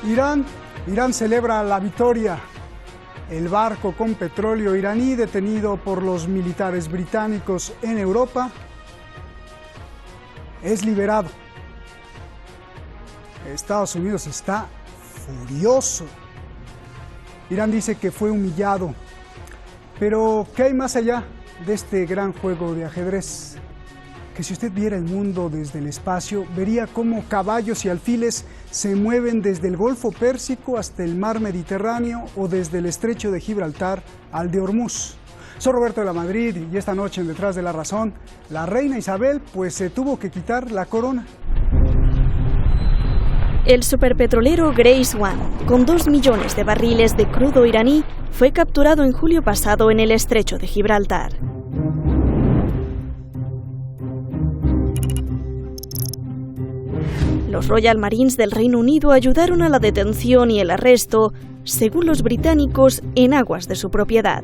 Irán celebra la victoria. El barco con petróleo iraní detenido por los militares británicos en Europa es liberado. Estados Unidos está furioso. Irán dice que fue humillado. Pero, ¿qué hay más allá de este gran juego de ajedrez? Que si usted viera el mundo desde el espacio, vería cómo caballos y alfiles se mueven desde el Golfo Pérsico hasta el Mar Mediterráneo o desde el Estrecho de Gibraltar al de Hormuz. Soy Roberto de la Madrid y esta noche en Detrás de la Razón, la reina Isabel pues se tuvo que quitar la corona. El superpetrolero Grace One, con 2 millones de barriles de crudo iraní, fue capturado en julio pasado en el Estrecho de Gibraltar. Los Royal Marines del Reino Unido ayudaron a la detención y el arresto, según los británicos, en aguas de su propiedad.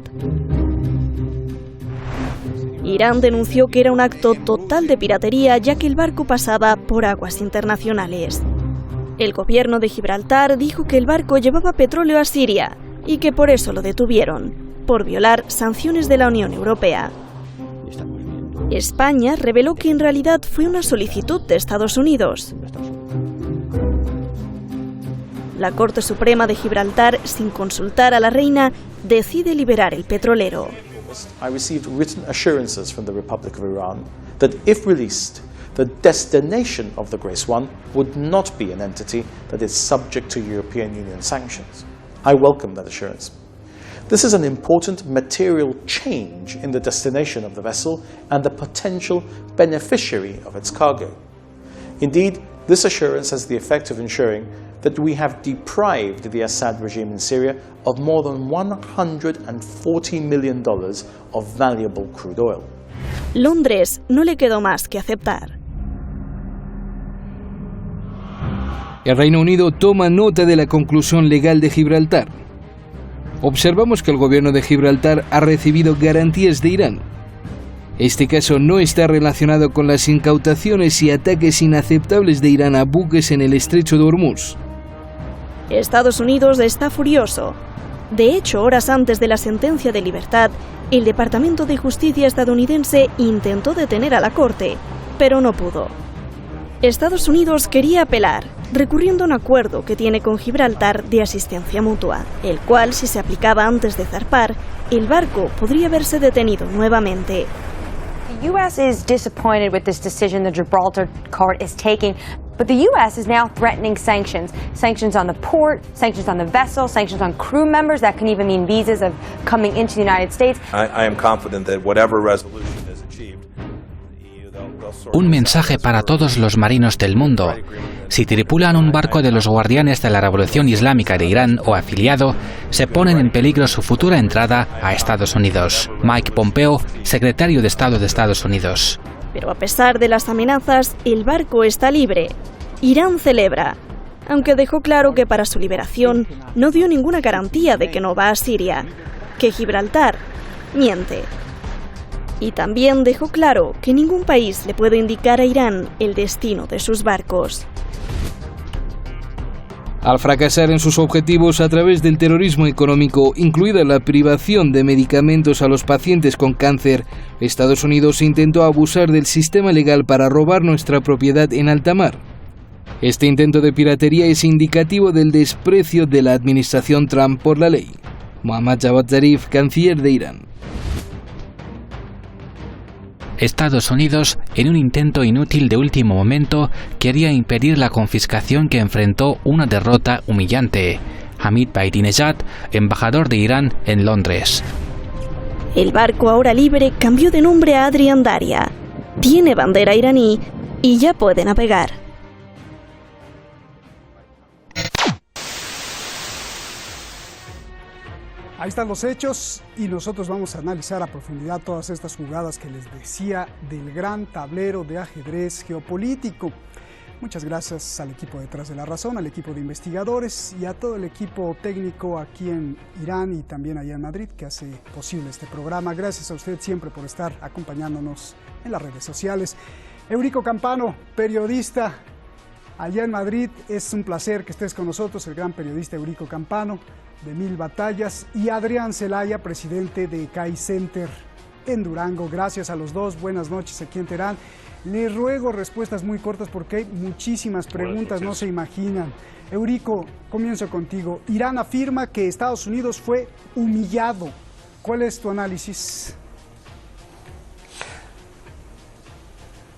Irán denunció que era un acto total de piratería, ya que el barco pasaba por aguas internacionales. El gobierno de Gibraltar dijo que el barco llevaba petróleo a Siria y que por eso lo detuvieron, por violar sanciones de la Unión Europea. España reveló que en realidad fue una solicitud de Estados Unidos. La Corte Suprema de Gibraltar, sin consultar a la reina, decide liberar el petrolero. I received written assurances from the Republic of Iran that if released, the destination of the Grace One would not be an entity that is subject to European Union sanctions. I welcome that assurance. This is an important material change in the destination of the vessel and the potential beneficiary of its cargo. Indeed, this assurance has the effect of ensuring that we have deprived the Assad regime in Syria of more than $140 million of valuable crude oil. Londres no le quedó más que aceptar. El Reino Unido toma nota de la conclusión legal de Gibraltar. Observamos que el gobierno de Gibraltar ha recibido garantías de Irán. Este caso no está relacionado con las incautaciones y ataques inaceptables de Irán a buques en el Estrecho de Hormuz. Estados Unidos está furioso. De hecho, horas antes de la sentencia de libertad, el Departamento de Justicia estadounidense intentó detener a la Corte, pero no pudo. Estados Unidos quería apelar, recurriendo a un acuerdo que tiene con Gibraltar de asistencia mutua, el cual, si se aplicaba antes de zarpar, el barco podría verse detenido nuevamente. The U.S. is disappointed with this decision the Gibraltar court is taking, but the U.S. is now threatening sanctions. Sanctions on the port, sanctions on the vessel, sanctions on crew members that can even mean visas of coming into the United States. I am confident that whatever resolution is achieved, the EU, they'll sort Un mensaje para todos los marinos del mundo. Si tripulan un barco de los guardianes de la Revolución Islámica de Irán o afiliado, se ponen en peligro su futura entrada a Estados Unidos. Mike Pompeo, secretario de Estado de Estados Unidos. Pero a pesar de las amenazas, el barco está libre. Irán celebra, aunque dejó claro que para su liberación no dio ninguna garantía de que no va a Siria, que Gibraltar miente. Y también dejó claro que ningún país le puede indicar a Irán el destino de sus barcos. Al fracasar en sus objetivos a través del terrorismo económico, incluida la privación de medicamentos a los pacientes con cáncer, Estados Unidos intentó abusar del sistema legal para robar nuestra propiedad en alta mar. Este intento de piratería es indicativo del desprecio de la administración Trump por la ley. Mohammad Javad Zarif, canciller de Irán. Estados Unidos, en un intento inútil de último momento, quería impedir la confiscación que enfrentó una derrota humillante. Hamid Bahidinejad, embajador de Irán en Londres. El barco ahora libre cambió de nombre a Adrian Darya. Tiene bandera iraní y ya puede navegar. Ahí están los hechos y nosotros vamos a analizar a profundidad todas estas jugadas que les decía del gran tablero de ajedrez geopolítico. Muchas gracias al equipo Detrás de la Razón, al equipo de investigadores y a todo el equipo técnico aquí en Irán y también allá en Madrid que hace posible este programa. Gracias a usted siempre por estar acompañándonos en las redes sociales. Eurico Campano, periodista, allá en Madrid. Es un placer que estés con nosotros, el gran periodista Eurico Campano, de Mil Batallas, y Adrián Celaya, presidente de CAI Center en Durango. Gracias a los dos, buenas noches aquí en Teherán. Les ruego respuestas muy cortas porque hay muchísimas preguntas, no se imaginan. Eurico, comienzo contigo. Irán afirma que Estados Unidos fue humillado. ¿Cuál es tu análisis?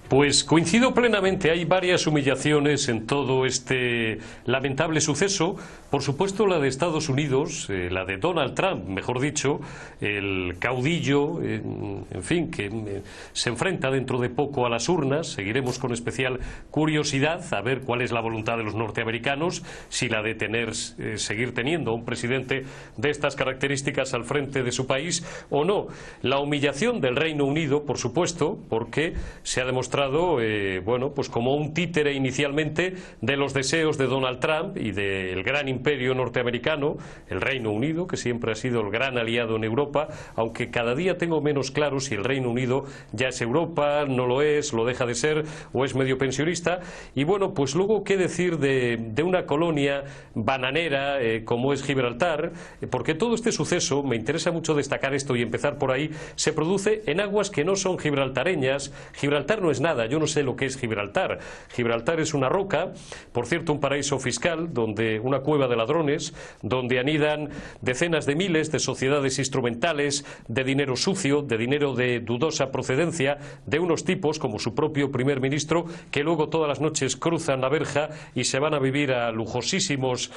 Pues coincido plenamente, hay varias humillaciones en todo este lamentable suceso. Por supuesto la de Estados Unidos, la de Donald Trump, mejor dicho, el caudillo, en fin, que se enfrenta dentro de poco a las urnas. Seguiremos con especial curiosidad a ver cuál es la voluntad de los norteamericanos, si la de seguir teniendo a un presidente de estas características al frente de su país o no. La humillación del Reino Unido, por supuesto, porque se ha demostrado bueno, pues como un títere inicialmente de los deseos de Donald Trump y del gran imperio norteamericano, el Reino Unido, que siempre ha sido el gran aliado en Europa, aunque cada día tengo menos claro si el Reino Unido ya es Europa, no lo es, lo deja de ser o es medio pensionista. Y bueno, pues luego qué decir de una colonia bananera como es Gibraltar, porque todo este suceso, me interesa mucho destacar esto y empezar por ahí, se produce en aguas que no son gibraltareñas. Gibraltar no es nada, yo no sé lo que es Gibraltar. Gibraltar es una roca, por cierto un paraíso fiscal, donde una cueva de ladrones, donde anidan decenas de miles de sociedades instrumentales, de dinero sucio, de dinero de dudosa procedencia, de unos tipos como su propio primer ministro, que luego todas las noches cruzan la verja y se van a vivir a lujosísimos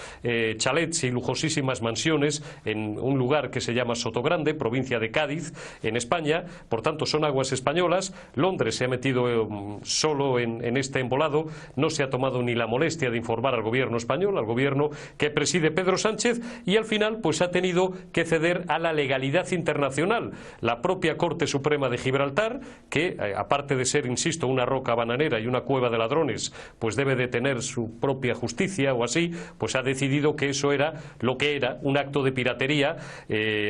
chalets y lujosísimas mansiones en un lugar que se llama Sotogrande, provincia de Cádiz, en España. Por tanto son aguas españolas. Londres se ha metido solo en este embolado, no se ha tomado ni la molestia de informar al gobierno español, al gobierno que preside Pedro Sánchez, y al final pues ha tenido que ceder a la legalidad internacional. La propia Corte Suprema de Gibraltar, que aparte de ser, insisto, una roca bananera y una cueva de ladrones, pues debe de tener su propia justicia o así, pues ha decidido que eso era lo que era, un acto de piratería,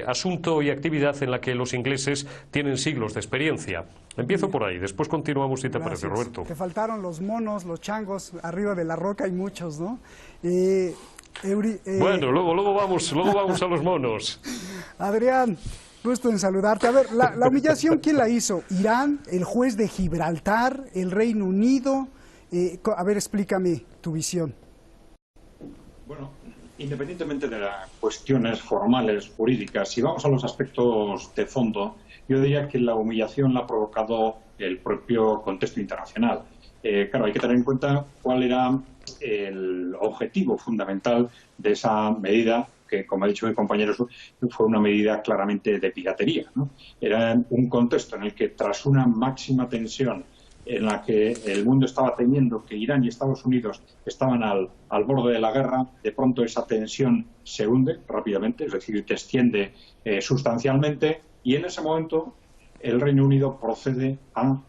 asunto y actividad en la que los ingleses tienen siglos de experiencia. Empiezo por ahí, después continuamos si te parece, Roberto. Te faltaron los monos, los changos, arriba de la roca hay muchos, ¿no? Bueno, luego vamos a los monos. Adrián, gusto en saludarte. A ver, la humillación, ¿quién la hizo? ¿Irán, el juez de Gibraltar, el Reino Unido? A ver, explícame tu visión. Bueno, independientemente de las cuestiones formales, jurídicas, si vamos a los aspectos de fondo, yo diría que la humillación la ha provocado el propio contexto internacional. Claro, hay que tener en cuenta cuál era el objetivo fundamental de esa medida, que, como ha dicho mi compañero, fue una medida claramente de piratería, ¿no? Era un contexto en el que, tras una máxima tensión en la que el mundo estaba temiendo que Irán y Estados Unidos estaban al borde de la guerra, de pronto esa tensión se hunde rápidamente, es decir, desciende sustancialmente, y en ese momento el Reino Unido procede a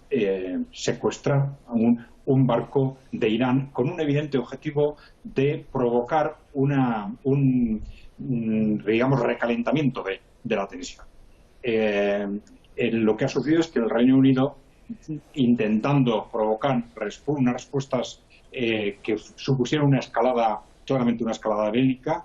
secuestrar a un barco de Irán con un evidente objetivo de provocar un recalentamiento de la tensión. Lo que ha sucedido es que el Reino Unido, intentando provocar unas respuestas que supusieran claramente una escalada bélica,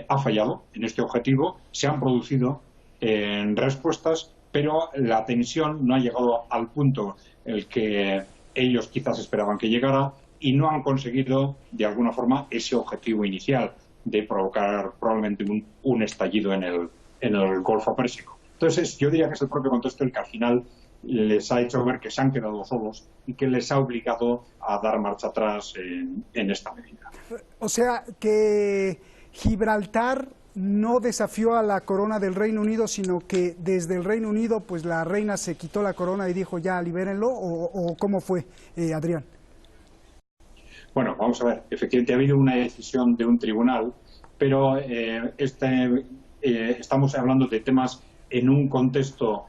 ha fallado en este objetivo. Se han producido respuestas, pero la tensión no ha llegado al punto en el que ellos quizás esperaban que llegara, y no han conseguido de alguna forma ese objetivo inicial de provocar probablemente un estallido en el Golfo Pérsico. Entonces yo diría que es el propio contexto el que al final les ha hecho ver que se han quedado solos y que les ha obligado a dar marcha atrás en esta medida. O sea, que Gibraltar no desafió a la corona del Reino Unido, sino que desde el Reino Unido pues la reina se quitó la corona y dijo ya libérenlo, o ¿cómo fue, Adrián? Bueno, vamos a ver, efectivamente ha habido una decisión de un tribunal, pero estamos hablando de temas en un contexto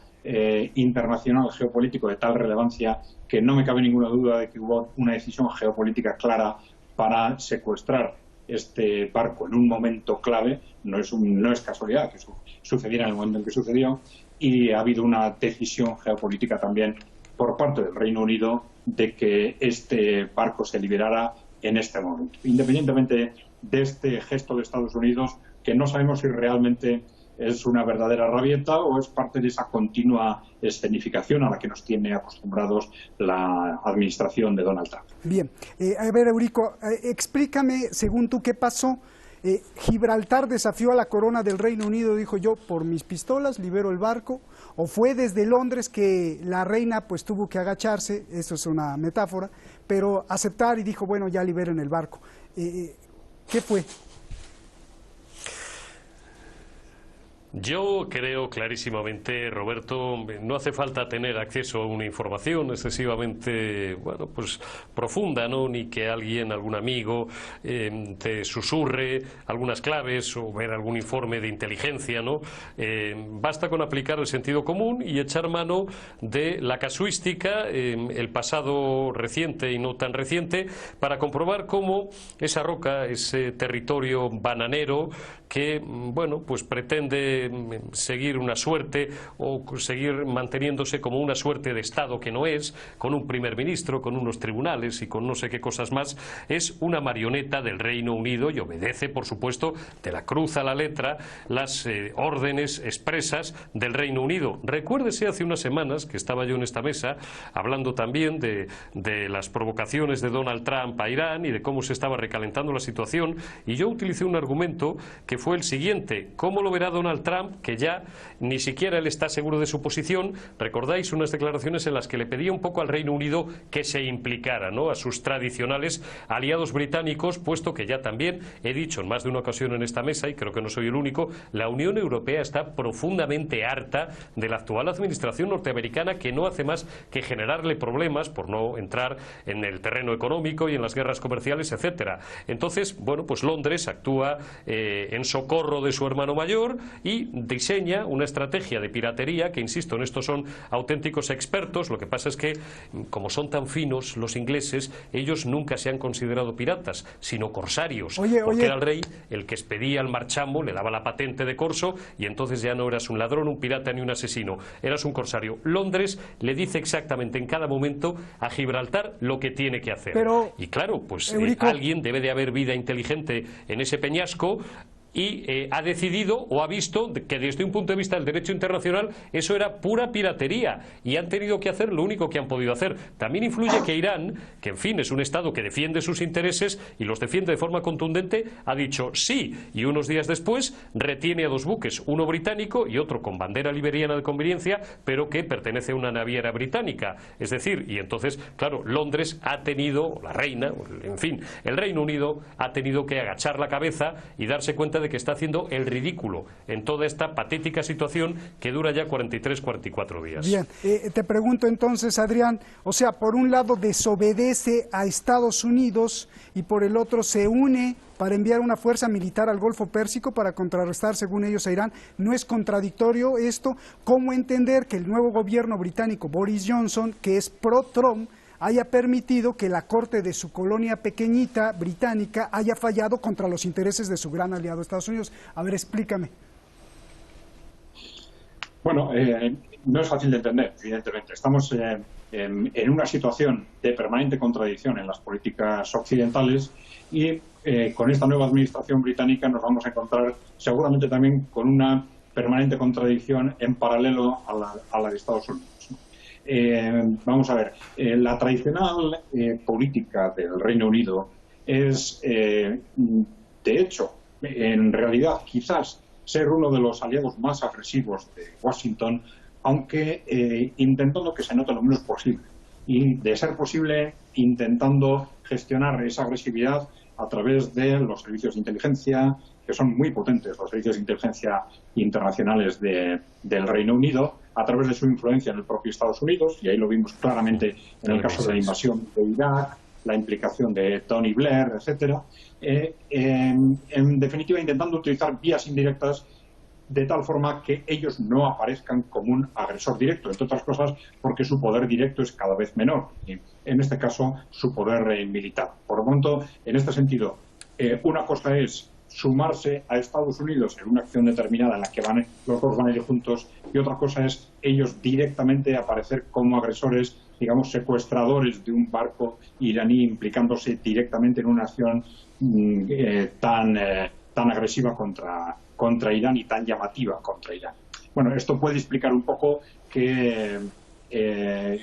internacional geopolítico de tal relevancia que no me cabe ninguna duda de que hubo una decisión geopolítica clara para secuestrar este barco en un momento clave. No es casualidad que sucediera en el momento en que sucedió, y ha habido una decisión geopolítica también por parte del Reino Unido de que este barco se liberara en este momento. Independientemente de este gesto de Estados Unidos, que no sabemos si realmente es una verdadera rabieta o es parte de esa continua escenificación a la que nos tiene acostumbrados la administración de Donald Trump. Bien, a ver, Eurico, explícame, según tú, qué pasó. Gibraltar desafió a la corona del Reino Unido, dijo yo, por mis pistolas libero el barco, o fue desde Londres que la reina pues tuvo que agacharse, eso es una metáfora, pero aceptar y dijo, bueno, ya liberen el barco. ¿Qué fue? Yo creo clarísimamente, Roberto, no hace falta tener acceso a una información excesivamente, bueno, pues profunda, ¿no? Ni que alguien, algún amigo, te susurre algunas claves o ver algún informe de inteligencia, ¿no? Basta con aplicar el sentido común y echar mano de la casuística, el pasado reciente y no tan reciente, para comprobar cómo esa roca, ese territorio bananero que, bueno, pues pretende seguir una suerte o seguir manteniéndose como una suerte de Estado que no es, con un primer ministro, con unos tribunales y con no sé qué cosas más, es una marioneta del Reino Unido y obedece, por supuesto, de la cruz a la letra, las órdenes expresas del Reino Unido. Recuérdese hace unas semanas que estaba yo en esta mesa hablando también de las provocaciones de Donald Trump a Irán y de cómo se estaba recalentando la situación, y yo utilicé un argumento que fue el siguiente: ¿cómo lo verá Donald Trump, que ya ni siquiera él está seguro de su posición? Recordáis unas declaraciones en las que le pedía un poco al Reino Unido que se implicara, ¿no?, a sus tradicionales aliados británicos, puesto que ya también he dicho en más de una ocasión en esta mesa, y creo que no soy el único, la Unión Europea está profundamente harta de la actual administración norteamericana, que no hace más que generarle problemas, por no entrar en el terreno económico y en las guerras comerciales, etcétera. Entonces, bueno, pues Londres actúa en socorro de su hermano mayor y diseña una estrategia de piratería que, insisto, en esto son auténticos expertos. Lo que pasa es que, como son tan finos los ingleses, ellos nunca se han considerado piratas, sino corsarios, porque era el rey el que expedía al marchamo, le daba la patente de corso, y entonces ya no eras un ladrón, un pirata ni un asesino, eras un corsario. Londres le dice exactamente en cada momento a Gibraltar lo que tiene que hacer. Y claro, pues alguien debe de haber vida inteligente en ese peñasco, y ha decidido o ha visto que desde un punto de vista del derecho internacional eso era pura piratería, y han tenido que hacer lo único que han podido hacer. También influye que Irán, que en fin es un Estado que defiende sus intereses y los defiende de forma contundente, ha dicho sí, y unos días después retiene a dos buques, uno británico y otro con bandera liberiana de conveniencia, pero que pertenece a una naviera británica. Es decir, y entonces, claro, Londres ha tenido, la reina, en fin, el Reino Unido ha tenido que agachar la cabeza y darse cuenta de que está haciendo el ridículo en toda esta patética situación que dura ya 43-44 días. Bien, te pregunto entonces, Adrián, o sea, por un lado desobedece a Estados Unidos y por el otro se une para enviar una fuerza militar al Golfo Pérsico para contrarrestar, según ellos, a Irán. ¿No es contradictorio esto? ¿Cómo entender que el nuevo gobierno británico, Boris Johnson, que es pro-Trump, haya permitido que la corte de su colonia pequeñita británica haya fallado contra los intereses de su gran aliado Estados Unidos? A ver, explícame. Bueno, no es fácil de entender, evidentemente. Estamos en una situación de permanente contradicción en las políticas occidentales, y con esta nueva administración británica nos vamos a encontrar seguramente también con una permanente contradicción en paralelo a la de Estados Unidos. Vamos a ver, la tradicional política del Reino Unido es, de hecho, en realidad quizás ser uno de los aliados más agresivos de Washington, aunque intentando que se note lo menos posible, y de ser posible intentando gestionar esa agresividad a través de los servicios de inteligencia, que son muy potentes, los servicios de inteligencia internacionales del Reino Unido, a través de su influencia en el propio Estados Unidos, y ahí lo vimos claramente en el caso de la invasión de Irak, la implicación de Tony Blair, etcétera. En definitiva, intentando utilizar vías indirectas de tal forma que ellos no aparezcan como un agresor directo, entre otras cosas porque su poder directo es cada vez menor, y en este caso su poder militar. Por lo tanto, en este sentido, una cosa es sumarse a Estados Unidos en una acción determinada en la que los dos van a ir juntos, y otra cosa es ellos directamente aparecer como agresores digamos, secuestradores de un barco iraní implicándose directamente en una acción tan agresiva contra Irán y tan llamativa contra Irán. Bueno, esto puede explicar un poco que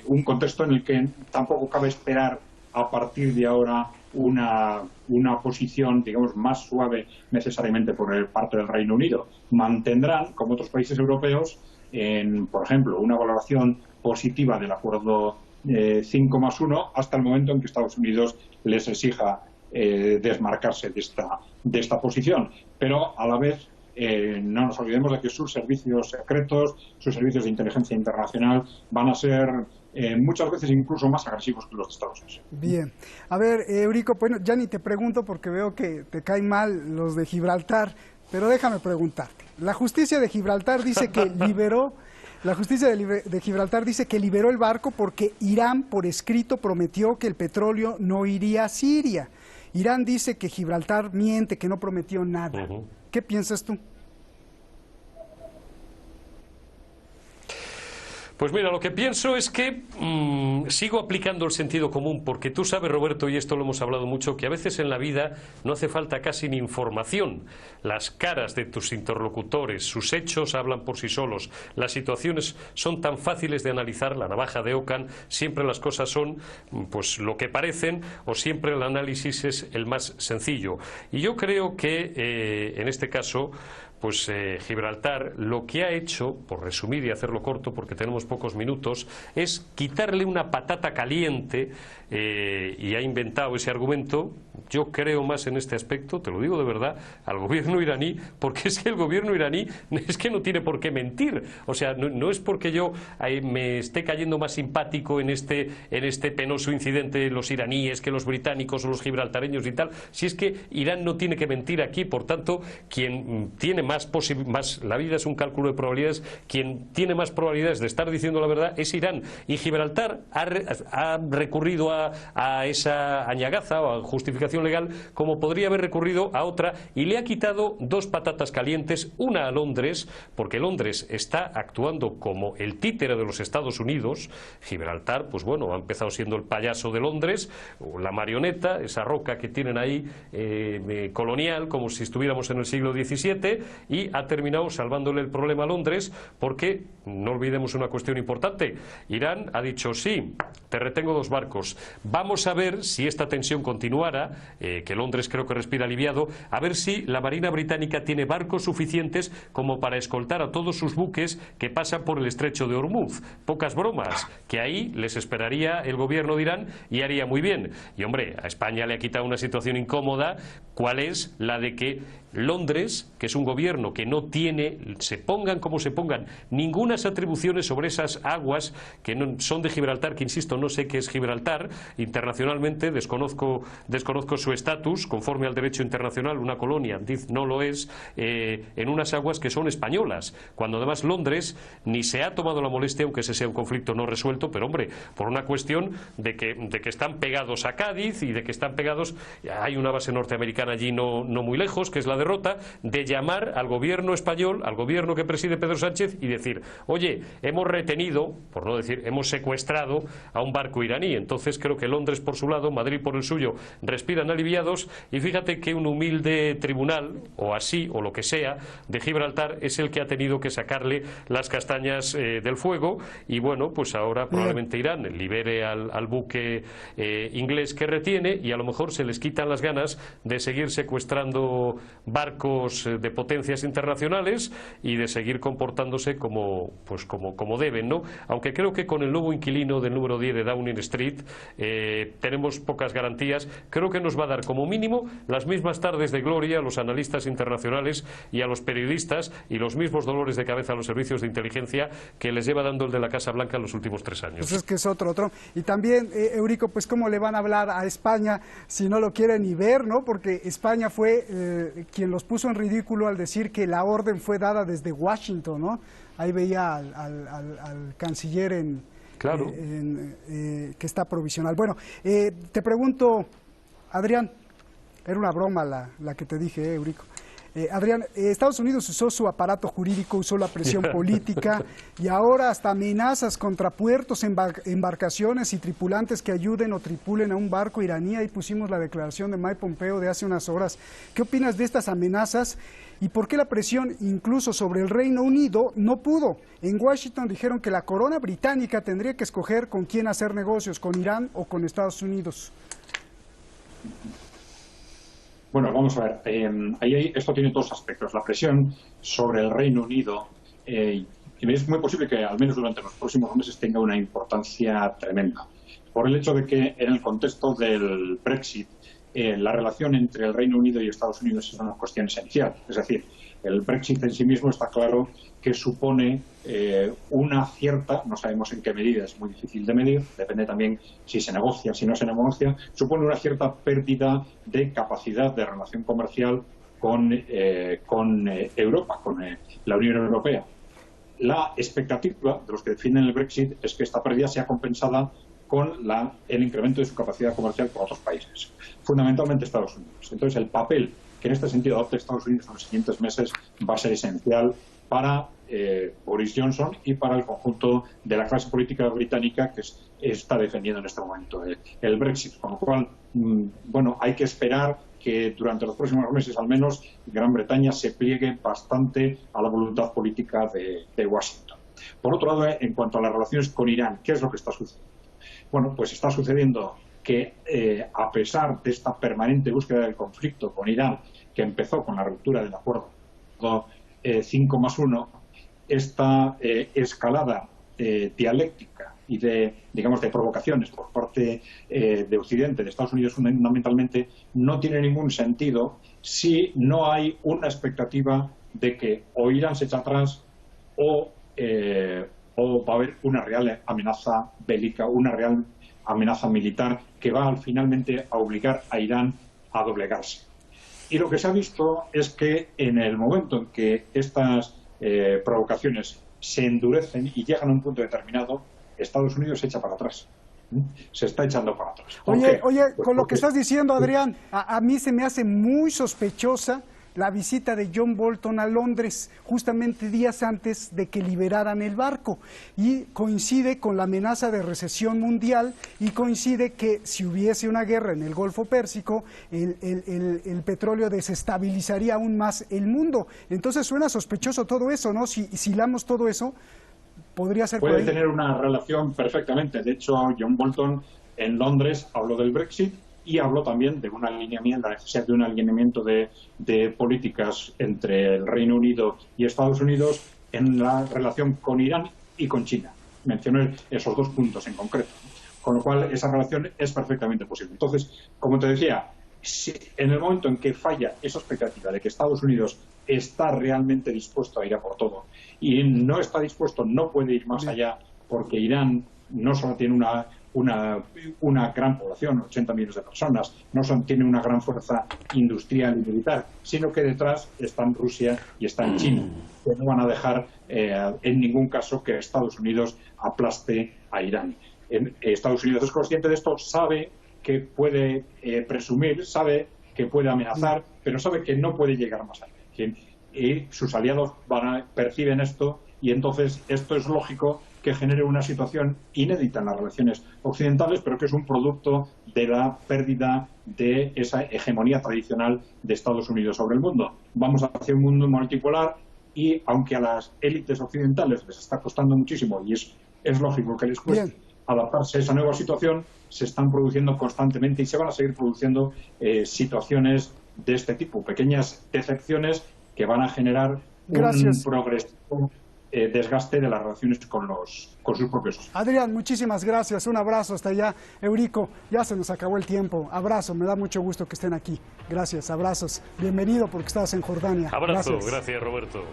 un contexto en el que tampoco cabe esperar a partir de ahora una posición, digamos, más suave necesariamente por parte del Reino Unido. Mantendrán, como otros países europeos, por ejemplo, una valoración positiva del acuerdo 5+1 hasta el momento en que Estados Unidos les exija desmarcarse de esta posición. Pero a la vez no nos olvidemos de que sus servicios secretos, sus servicios de inteligencia internacional van a ser muchas veces incluso más agresivos que los de Estados Unidos. Bien. A ver, Eurico, bueno, ya ni te pregunto porque veo que te caen mal los de Gibraltar, pero déjame preguntarte. La justicia de Gibraltar dice que liberó el barco porque Irán por escrito prometió que el petróleo no iría a Siria. Irán dice que Gibraltar miente, que no prometió nada. ¿Qué piensas tú? Pues mira, lo que pienso es que sigo aplicando el sentido común, porque tú sabes, Roberto, y esto lo hemos hablado mucho, que a veces en la vida no hace falta casi ni información. Las caras de tus interlocutores, sus hechos hablan por sí solos. Las situaciones son tan fáciles de analizar, la navaja de Ockham, siempre las cosas son pues lo que parecen, o siempre el análisis es el más sencillo. Y yo creo que en este caso pues Gibraltar lo que ha hecho, por resumir y hacerlo corto porque tenemos pocos minutos, es quitarle una patata caliente y ha inventado ese argumento. Yo creo más en este aspecto, te lo digo de verdad, al gobierno iraní, porque es que el gobierno iraní es que no tiene por qué mentir. O sea, no es porque yo me esté cayendo más simpático en este penoso incidente los iraníes que los británicos o los gibraltareños y tal. Si es que Irán no tiene que mentir aquí, por tanto, quien tiene más, la vida es un cálculo de probabilidades, quien tiene más probabilidades de estar diciendo la verdad es Irán. Y Gibraltar ha recurrido a esa añagaza o a justificación legal, como podría haber recurrido a otra, y le ha quitado dos patatas calientes, una a Londres, porque Londres está actuando como el títere de los Estados Unidos. Gibraltar, pues bueno, ha empezado siendo el payaso de Londres, o la marioneta, esa roca que tienen ahí colonial, como si estuviéramos en el siglo XVII, y ha terminado salvándole el problema a Londres, porque no olvidemos una cuestión importante. Irán ha dicho: sí, te retengo dos barcos. Vamos a ver si esta tensión continuara, que Londres creo que respira aliviado, a ver si la Marina británica tiene barcos suficientes como para escoltar a todos sus buques que pasan por el estrecho de Hormuz. Pocas bromas, que ahí les esperaría el gobierno de Irán y haría muy bien. Y hombre, a España le ha quitado una situación incómoda, ¿cuál es? La de que Londres, que es un gobierno que no tiene, se pongan como se pongan, ningunas atribuciones sobre esas aguas que no, son de Gibraltar, que insisto, no sé qué es Gibraltar, internacionalmente desconozco su estatus, conforme al derecho internacional, una colonia, no lo es, en unas aguas que son españolas, cuando además Londres ni se ha tomado la molestia, aunque ese sea un conflicto no resuelto, pero hombre, por una cuestión de que están pegados a Cádiz y de que están pegados, hay una base norteamericana allí no muy lejos, que es la derrota, de llamar al gobierno español, al gobierno que preside Pedro Sánchez, y decir: oye, hemos retenido, por no decir hemos secuestrado a un barco iraní. Entonces creo que Londres por su lado, Madrid por el suyo, respiran aliviados, y fíjate que un humilde tribunal, o así, o lo que sea, de Gibraltar es el que ha tenido que sacarle las castañas del fuego, y bueno, pues ahora probablemente Irán libere al buque inglés que retiene, y a lo mejor se les quitan las ganas de seguir secuestrando barcos de potencias internacionales y de seguir comportándose como deben, ¿no? Aunque creo que con el nuevo inquilino del número 10 de Downing Street tenemos pocas garantías. Creo que nos va a dar como mínimo las mismas tardes de gloria a los analistas internacionales y a los periodistas, y los mismos dolores de cabeza a los servicios de inteligencia que les lleva dando el de la Casa Blanca en los últimos 3 años. Pues es que es otro. Y también, Eurico, pues cómo le van a hablar a España si no lo quieren ni ver, ¿no? Porque España fue quien los puso en ridículo al decir que la orden fue dada desde Washington, ¿no? Ahí veía al canciller claro. Que está provisional. Bueno, te pregunto, Adrián, era una broma la que te dije, Eurico. Adrián, Estados Unidos usó su aparato jurídico, usó la presión política y ahora hasta amenazas contra puertos, embarcaciones y tripulantes que ayuden o tripulen a un barco iraní. Ahí pusimos la declaración de Mike Pompeo de hace unas horas. ¿Qué opinas de estas amenazas y por qué la presión incluso sobre el Reino Unido no pudo? En Washington dijeron que la corona británica tendría que escoger con quién hacer negocios, con Irán o con Estados Unidos. Bueno, vamos a ver, esto tiene dos aspectos. La presión sobre el Reino Unido, es muy posible que al menos durante los próximos meses tenga una importancia tremenda, por el hecho de que en el contexto del Brexit, la relación entre el Reino Unido y Estados Unidos es una cuestión esencial. Es decir, el Brexit en sí mismo está claro que supone una cierta, no sabemos en qué medida, es muy difícil de medir, depende también si se negocia, si no se negocia, supone una cierta pérdida de capacidad de relación comercial con Europa, con la Unión Europea. La expectativa de los que defienden el Brexit es que esta pérdida sea compensada con el incremento de su capacidad comercial por otros países, fundamentalmente Estados Unidos. Entonces, el papel que en este sentido adopte Estados Unidos en los siguientes meses va a ser esencial para Boris Johnson y para el conjunto de la clase política británica que está defendiendo en este momento el Brexit. Con lo cual, bueno, hay que esperar que durante los próximos meses al menos Gran Bretaña se pliegue bastante a la voluntad política de Washington. Por otro lado, en cuanto a las relaciones con Irán, ¿qué es lo que está sucediendo? Bueno, pues está sucediendo que a pesar de esta permanente búsqueda del conflicto con Irán, que empezó con la ruptura del acuerdo 5+1, esta escalada dialéctica y de provocaciones por parte de Occidente, de Estados Unidos fundamentalmente, no tiene ningún sentido si no hay una expectativa de que o Irán se echa atrás o va a haber una real amenaza bélica, una real amenaza militar que va finalmente a obligar a Irán a doblegarse. Y lo que se ha visto es que en el momento en que estas provocaciones se endurecen y llegan a un punto determinado, Estados Unidos se echa para atrás. Se está echando para atrás. Oye, con lo que estás diciendo, Adrián, a mí se me hace muy sospechosa la visita de John Bolton a Londres, justamente días antes de que liberaran el barco, y coincide con la amenaza de recesión mundial, y coincide que si hubiese una guerra en el Golfo Pérsico, el petróleo desestabilizaría aún más el mundo. Entonces suena sospechoso todo eso, ¿no? Si hilamos todo eso, podría ser... Puede tener una relación perfectamente. De hecho, John Bolton en Londres habló del Brexit y habló también de un alineamiento, la necesidad de un alineamiento de políticas entre el Reino Unido y Estados Unidos en la relación con Irán y con China. Mencionó esos dos puntos en concreto, con lo cual esa relación es perfectamente posible. Entonces, como te decía, si en el momento en que falla esa expectativa de que Estados Unidos está realmente dispuesto a ir a por todo y no está dispuesto, no puede ir más allá, porque Irán no solo tiene una gran población, 80 millones de personas, no tiene una gran fuerza industrial y militar, sino que detrás están Rusia y están China, que no van a dejar en ningún caso que Estados Unidos aplaste a Irán. Estados Unidos es consciente de esto, sabe que puede presumir, sabe que puede amenazar, pero sabe que no puede llegar más allá. Y sus aliados perciben esto, y entonces esto es lógico que genere una situación inédita en las relaciones occidentales, pero que es un producto de la pérdida de esa hegemonía tradicional de Estados Unidos sobre el mundo. Vamos hacia un mundo multipolar y, aunque a las élites occidentales les está costando muchísimo, y es lógico que les cueste adaptarse a esa nueva situación, se están produciendo constantemente y se van a seguir produciendo situaciones de este tipo, pequeñas decepciones que van a generar un progresivo desgaste de las relaciones con sus propios socios. Adrián, muchísimas gracias, un abrazo hasta allá. Eurico, ya se nos acabó el tiempo. Abrazo, me da mucho gusto que estén aquí. Gracias, abrazos. Bienvenido porque estás en Jordania. Abrazo, gracias Roberto.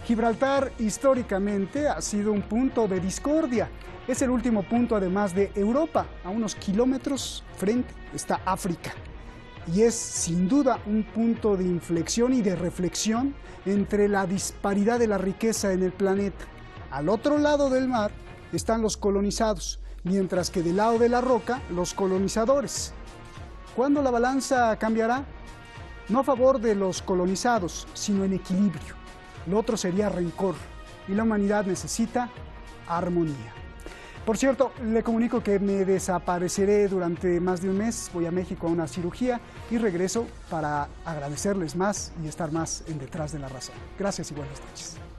Gibraltar históricamente ha sido un punto de discordia. Es el último punto además de Europa. A unos kilómetros frente está África. Y es sin duda un punto de inflexión y de reflexión entre la disparidad de la riqueza en el planeta. Al otro lado del mar están los colonizados, mientras que del lado de la roca, los colonizadores. ¿Cuándo la balanza cambiará? no a favor de los colonizados, sino en equilibrio. Lo otro sería rencor, y la humanidad necesita armonía. Por cierto, le comunico que me desapareceré durante más de un mes, voy a México a una cirugía y regreso para agradecerles más y estar más en Detrás de la Razón. Gracias y buenas noches.